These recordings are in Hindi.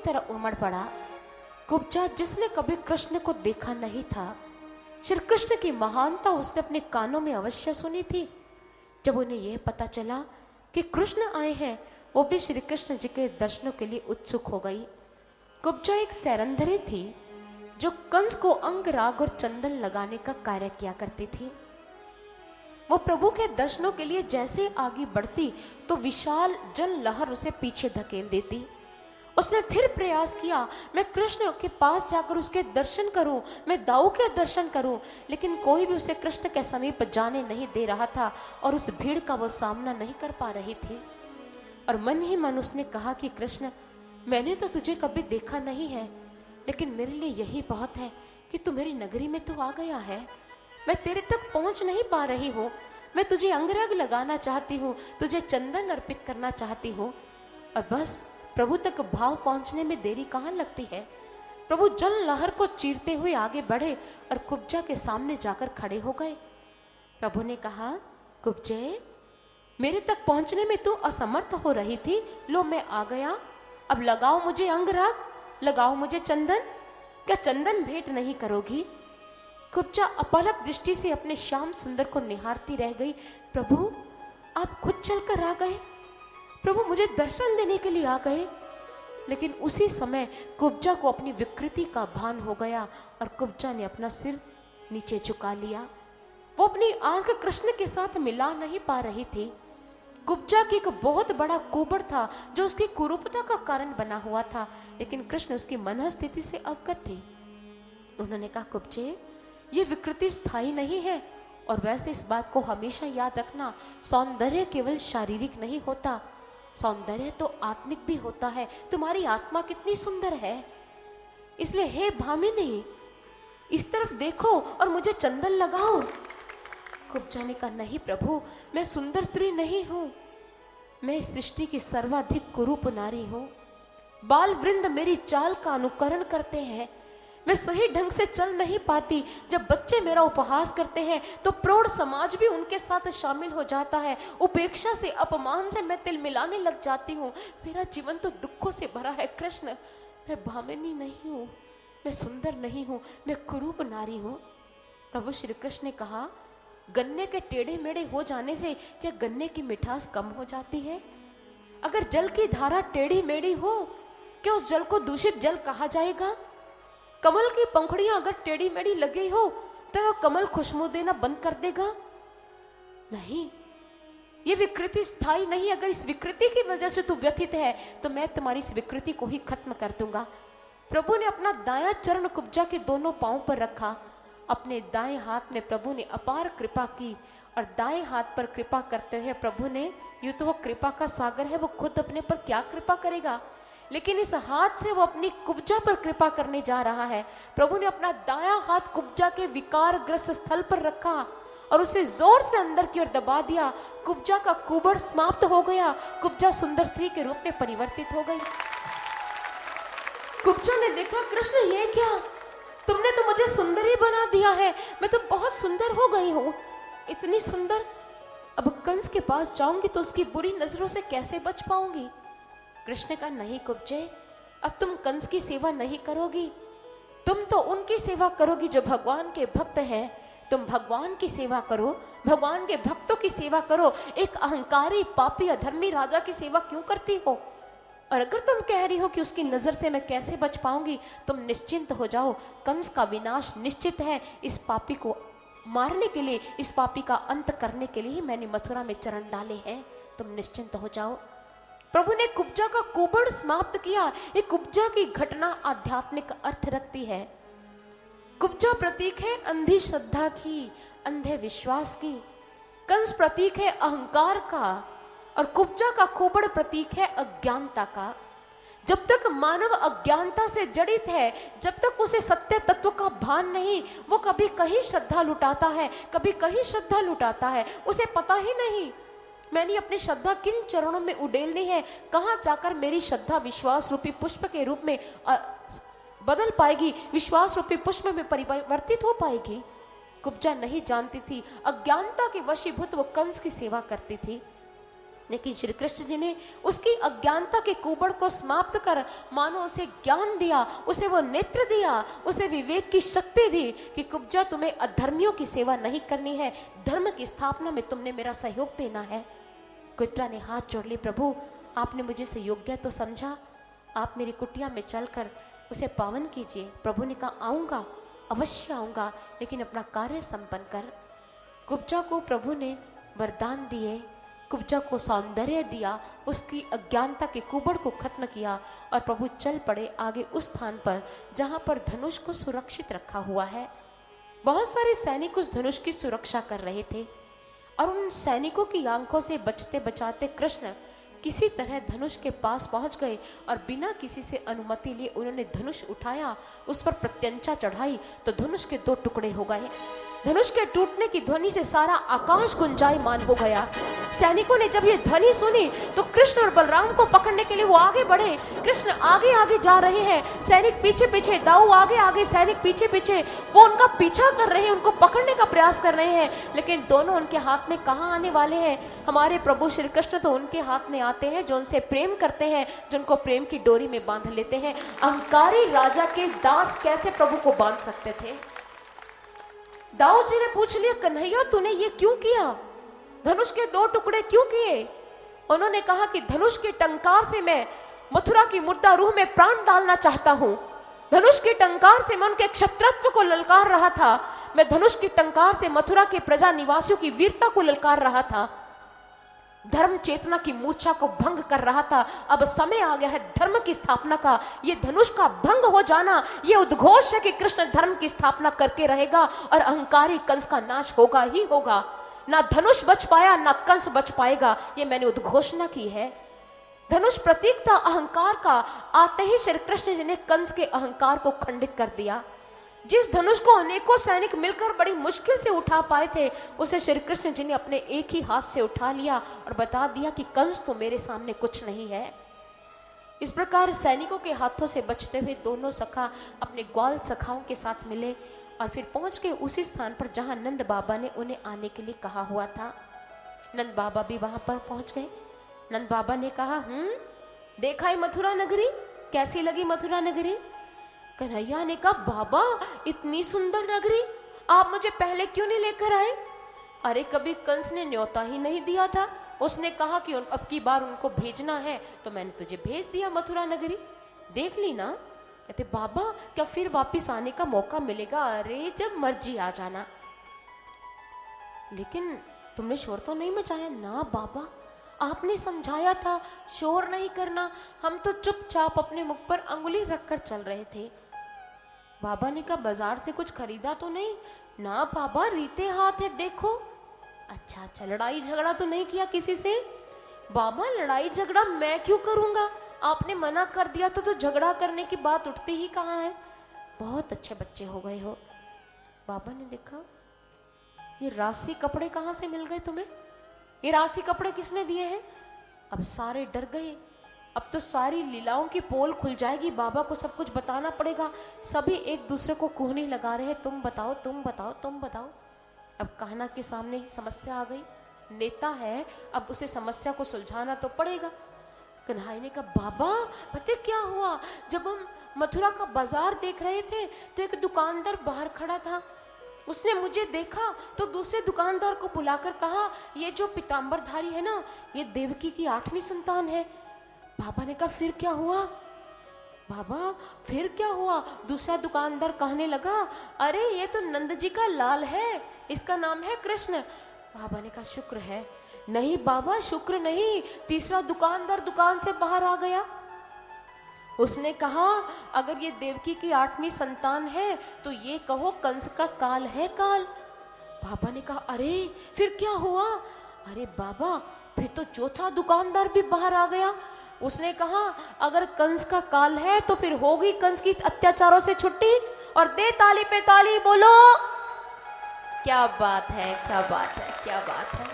तरह उमड़ पड़ा। कुब्जा जिसने कभी कृष्ण को देखा नहीं था, श्री कृष्ण की महानता उसने अपने कानों में अवश्य सुनी थी। जब उन्हें यह पता चला कि कृष्ण आए हैं, वो भी श्री कृष्ण जी के दर्शनों के लिए उत्सुक हो गई। कुब्जा एक सैरंधरी थी जो कंस को अंग राग और चंदन लगाने का कार्य किया करती थी। वो प्रभु के दर्शनों के लिए जैसे आगे बढ़ती तो विशाल जल लहर उसे पीछे धकेल देती। उसने फिर प्रयास किया, मैं कृष्ण के पास जाकर उसके दर्शन करूं, मैं दाऊ के दर्शन करूं, लेकिन कोई भी उसे कृष्ण के समीप जाने नहीं दे रहा था और उस भीड़ का वो सामना नहीं कर पा रही थी। और मन ही मन उसने कहा कि कृष्ण, मैंने तो तुझे कभी देखा नहीं है, लेकिन मेरे लिए यही बहुत है कि तू मेरी नगरी में तो आ गया है। मैं तेरे तक पहुंच नहीं पा रही हूँ। मैं तुझे अंगरग लगाना चाहती हूँ, तुझे चंदन अर्पित करना चाहती हूँ, और बस प्रभु तक भाव पहुंचने में देरी कहाँ लगती है। प्रभु जल लहर को चीरते हुए आगे बढ़े और कुब्जा के सामने जाकर खड़े हो गए। प्रभु ने कहा, कुब्जे, मेरे तक पहुंचने में तू असमर्थ हो रही थी, लो मैं आ गया। अब लगाओ मुझे अंगराग, लगाओ मुझे चंदन। क्या चंदन भेंट नहीं करोगी? कुब्जा अपलक दृष्टि से अपने श्याम सुंदर को निहारती रह गई। प्रभु, आप खुद चलकर आ गए, प्रभु मुझे दर्शन देने के लिए आ गए। लेकिन उसी समय कुब्जा को अपनी विकृति का भान हो गया और कुब्जा ने अपना सिर नीचे झुका लिया। वो अपनी आंख कृष्ण के साथ मिला नहीं पा रही थी। कुब्जा की एक बहुत बड़ा कुबड़ था जो उसकी कुरूपता का कारण बना हुआ था, लेकिन कृष्ण उसकी मन स्थिति से अवगत थे। उन्होंने कहा, कुब्जे, ये विकृति स्थायी नहीं है, और वैसे इस बात को हमेशा याद रखना, सौंदर्य केवल शारीरिक नहीं होता, सौंदर्य तो आत्मिक भी होता है। तुम्हारी आत्मा कितनी सुंदर है, इसलिए हे भामिनी, इस तरफ देखो और मुझे चंदन लगाओ। कुब्जा ने कहा, नहीं प्रभु, मैं सुंदर स्त्री नहीं हूं, मैं इस सृष्टि की सर्वाधिक कुरूप नारी हूं। बाल वृंद मेरी चाल का अनुकरण करते हैं, मैं सही ढंग से चल नहीं पाती। जब बच्चे मेरा उपहास करते हैं तो प्रौढ़ समाज भी उनके साथ शामिल हो जाता है। उपेक्षा से, अपमान से मैं तिल मिलाने लग जाती हूँ। मेरा जीवन तो दुखों से भरा है कृष्ण। मैं भामिनी नहीं हूँ, मैं सुंदर नहीं हूँ, मैं कुरूप नारी हूँ। प्रभु श्री कृष्ण ने कहा, गन्ने के टेढ़े मेढ़े हो जाने से क्या गन्ने की मिठास कम हो जाती है? अगर जल की धारा टेढ़ी मेढ़ी हो, क्या उस जल को दूषित जल कहा जाएगा? कमल की पंखुड़ियां अगर टेढ़ी मेढ़ी लगी हो तो वह कमल खुशबू देना बंद कर देगा? नहीं, ये विकृति स्थायी नहीं। अगर इस विकृति की वजह से तू व्यथित है तो मैं तुम्हारी इस विकृति को ही खत्म कर दूंगा। प्रभु ने अपना दायां चरण कुब्जा के दोनों पांव पर रखा। अपने दाएं हाथ में प्रभु ने अपार कृपा की, और दाएं हाथ पर कृपा करते हुए प्रभु ने, यूं तो वो कृपा का सागर है, वो खुद अपने पर क्या कृपा करेगा, लेकिन इस हाथ से वो अपनी कुब्जा पर कृपा करने जा रहा है। प्रभु ने अपना दायां हाथ कुब्जा के विकारग्रस्त स्थल पर रखा और उसे जोर से अंदर की ओर दबा दिया। कुब्जा का कुबड़ समाप्त हो गया। कुब्जा सुंदर स्त्री के रूप में परिवर्तित हो गई। कुब्जा ने देखा, कृष्ण ये क्या, तुमने तो मुझे सुंदरी बना दिया है, मैं तो बहुत सुंदर हो गई हूँ, इतनी सुंदर। अब कंस के पास जाऊंगी तो उसकी बुरी नजरों से कैसे बच पाऊंगी? कृष्ण का, नहीं कुब्जे, अब तुम कंस की सेवा नहीं करोगी, तुम तो उनकी सेवा करोगी जो भगवान के भक्त हैं। तुम भगवान की सेवा करो, भगवान के भक्तों की सेवा करो। एक अहंकारी, पापी, अधर्मी राजा की सेवा क्यों करती हो? और अगर तुम कह रही हो कि उसकी नजर से मैं कैसे बच पाऊंगी, तुम निश्चिंत हो जाओ, कंस का विनाश निश्चित है। इस पापी को मारने के लिए, इस पापी का अंत करने के लिए ही मैंने मथुरा में चरण डाले हैं, तुम निश्चिंत हो जाओ। प्रभु ने कुब्जा का कुबड़ समाप्त किया। ये कुब्जा की घटना आध्यात्मिक अर्थ रखती है। कुब्जा प्रतीक है अंधी श्रद्धा की, अंधे विश्वास की। कंस प्रतीक है अहंकार का, और कुब्जा का कुबड़ प्रतीक है अज्ञानता का। जब तक मानव अज्ञानता से जड़ित है, जब तक उसे सत्य तत्व का भान नहीं, वो कभी कहीं श्रद्धा लुटाता है, कभी कहीं श्रद्धा लुटाता है, उसे पता ही नहीं मैंने अपनी श्रद्धा किन चरणों में उडेलनी है, कहाँ जाकर मेरी श्रद्धा विश्वास रूपी पुष्प के रूप में बदल पाएगी, विश्वास रूपी पुष्प में परिवर्तित हो पाएगी। कुब्जा नहीं जानती थी, अज्ञानता के वशीभूत वो कंस की सेवा करती थी। लेकिन श्री कृष्ण जी ने उसकी अज्ञानता के कुबड़ को समाप्त कर मानो उसे ज्ञान दिया, उसे वो नेत्र दिया, उसे विवेक की शक्ति दी कि कुब्जा तुम्हें अधर्मियों की सेवा नहीं करनी है, धर्म की स्थापना में तुमने मेरा सहयोग देना है। कुब्जा ने हाथ जोड़ ली, प्रभु आपने मुझे से योग्य तो समझा, आप मेरी कुटिया में चलकर उसे पावन कीजिए। प्रभु ने कहा आऊँगा, अवश्य आऊँगा, लेकिन अपना कार्य संपन्न कर। कुब्जा को प्रभु ने वरदान दिए, कुब्जा को सौंदर्य दिया, उसकी अज्ञानता के कुबड़ को खत्म किया और प्रभु चल पड़े आगे उस स्थान पर जहाँ पर धनुष को सुरक्षित रखा हुआ है। बहुत सारे सैनिक उस धनुष की सुरक्षा कर रहे थे और उन सैनिकों की आंखों से बचते बचाते कृष्ण किसी तरह धनुष के पास पहुंच गए और बिना किसी से अनुमति लिए उन्होंने धनुष उठाया, उस पर प्रत्यंचा चढ़ाई तो धनुष के 2 टुकड़े हो गए। धनुष के टूटने की ध्वनि से सारा आकाश गुंजायमान हो गया। सैनिकों ने जब ये ध्वनि सुनी तो कृष्ण और बलराम को पकड़ने के लिए वो आगे बढ़े। कृष्ण आगे आगे जा रहे हैं, सैनिक पीछे पीछे, दाऊ आगे आगे, सैनिक पीछे पीछे, वो उनका पीछा कर रहे हैं, उनको पकड़ने का प्रयास कर रहे हैं, लेकिन दोनों उनके हाथ में कहाँ आने वाले हैं। हमारे प्रभु श्री कृष्ण तो उनके हाथ में आते हैं जो उनसे प्रेम करते हैं, जो उनको प्रेम की डोरी में बांध लेते हैं। अहंकारी राजा के दास कैसे प्रभु को बांध सकते थे। दाऊ जी ने पूछ लिया, कन्हैया तूने ये क्यों किया, धनुष के 2 टुकड़े क्यों किए। उन्होंने कहा कि धनुष के टंकार से मैं मथुरा की मुर्दा रूह में प्राण डालना चाहता हूं। धनुष के टंकार से मैं उनके क्षत्रत्व को ललकार रहा था, मैं धनुष की टंकार से मथुरा के प्रजा निवासियों की वीरता को ललकार रहा था, धर्म चेतना की मूर्छा को भंग कर रहा था। अब समय आ गया है धर्म की स्थापना का। ये धनुष का भंग हो जाना ये उद्घोष है कि कृष्ण धर्म की स्थापना करके रहेगा और अहंकारी कंस का नाश होगा ही होगा। ना धनुष बच पाया ना कंस बच पाएगा, ये मैंने उद्घोषणा की है। धनुष प्रतीक था अहंकार का, आते ही श्री कृष्ण जी ने कंस के अहंकार को खंडित कर दिया। जिस धनुष को अनेकों सैनिक मिलकर बड़ी मुश्किल से उठा पाए थे, उसे श्री कृष्ण जी ने अपने एक ही हाथ से उठा लिया और बता दिया कि कंस तो मेरे सामने कुछ नहीं है। इस प्रकार सैनिकों के हाथों से बचते हुए दोनों सखा अपने ग्वाल सखाओं के साथ मिले और फिर पहुंच गए उसी स्थान पर जहां नंद बाबा ने उन्हें आने के लिए कहा हुआ था। नंद बाबा भी वहां पर पहुंच गए। नंद बाबा ने कहा, देखा है मथुरा नगरी, कैसी लगी मथुरा नगरी। कन्हैया ने कहा, बाबा इतनी सुंदर नगरी आप मुझे पहले क्यों नहीं लेकर आए। अरे कभी कंस ने न्योता ही नहीं दिया था, उसने कहा कि अब की बार उनको भेजना है तो मैंने तुझे भेज दिया मथुरा नगरी, देख ली ना। कहते बाबा क्या फिर वापिस आने का मौका मिलेगा। अरे जब मर्जी आ जाना, लेकिन तुमने शोर तो नहीं मचाया ना बाबा, आपने समझाया था शोर नहीं करना, हम तो चुपचाप अपने मुख पर अंगुली रखकर चल रहे थे। बाबा ने कहा बाजार से कुछ खरीदा तो नहीं ना बाबा, रीते हाथ है देखो। अच्छा लड़ाई झगड़ा तो नहीं किया किसी से। बाबा लड़ाई झगड़ा मैं क्यों करूंगा, आपने मना कर दिया तो झगड़ा करने की बात उठती ही कहाँ है। बहुत अच्छे बच्चे हो गए हो। बाबा ने देखा ये राशि कपड़े कहाँ से मिल गए तुम्हें, ये राशि कपड़े किसने दिए हैं। अब सारे डर गए, अब तो सारी लीलाओं की पोल खुल जाएगी, बाबा को सब कुछ बताना पड़ेगा। सभी एक दूसरे को कोहनी लगा रहे हैं, तुम बताओ तुम बताओ तुम बताओ। अब कान्हा के सामने समस्या आ गई, नेता है अब उसे समस्या को सुलझाना तो पड़ेगा। कन्हैया ने कहा बाबा पता क्या हुआ, जब हम मथुरा का बाजार देख रहे थे तो एक दुकानदार बाहर खड़ा था, उसने मुझे देखा तो दूसरे दुकानदार को बुलाकर कहा ये जो पीतांबरधारी है ना ये देवकी की 8वीं संतान है। बाबा ने कहा फिर क्या हुआ। बाबा फिर क्या हुआ, दूसरा दुकानदार कहने लगा अरे ये तो नंद जी का लाल है, इसका नाम है कृष्ण। बाबा ने कहा शुक्र है। नहीं बाबा शुक्र नहीं, तीसरा दुकानदार दुकान से बाहर आ गया, उसने कहा अगर ये देवकी की 8वीं संतान है तो ये कहो कंस का काल है काल। बाबा ने कहा अरे फिर क्या हुआ। अरे बाबा फिर तो चौथा दुकानदार भी बाहर आ गया, उसने कहा अगर कंस का काल है तो फिर होगी कंस की अत्याचारों से छुट्टी। और दे ताली पे ताली, बोलो क्या बात है क्या बात है क्या बात है।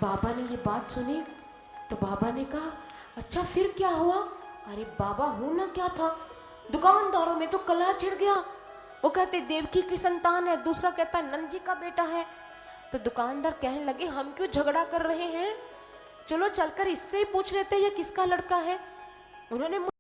बाबा ने ये बात सुनी तो बाबा ने कहा अच्छा फिर क्या हुआ। अरे बाबा होना क्या था, दुकानदारों में तो कलह छिड़ गया। वो कहते देवकी की संतान है, दूसरा कहता नंद जी का बेटा है। तो दुकानदार कहने लगे, हम क्यों झगड़ा कर रहे हैं, चलो चलकर इससे ही पूछ लेते हैं ये किसका लड़का है। उन्होंने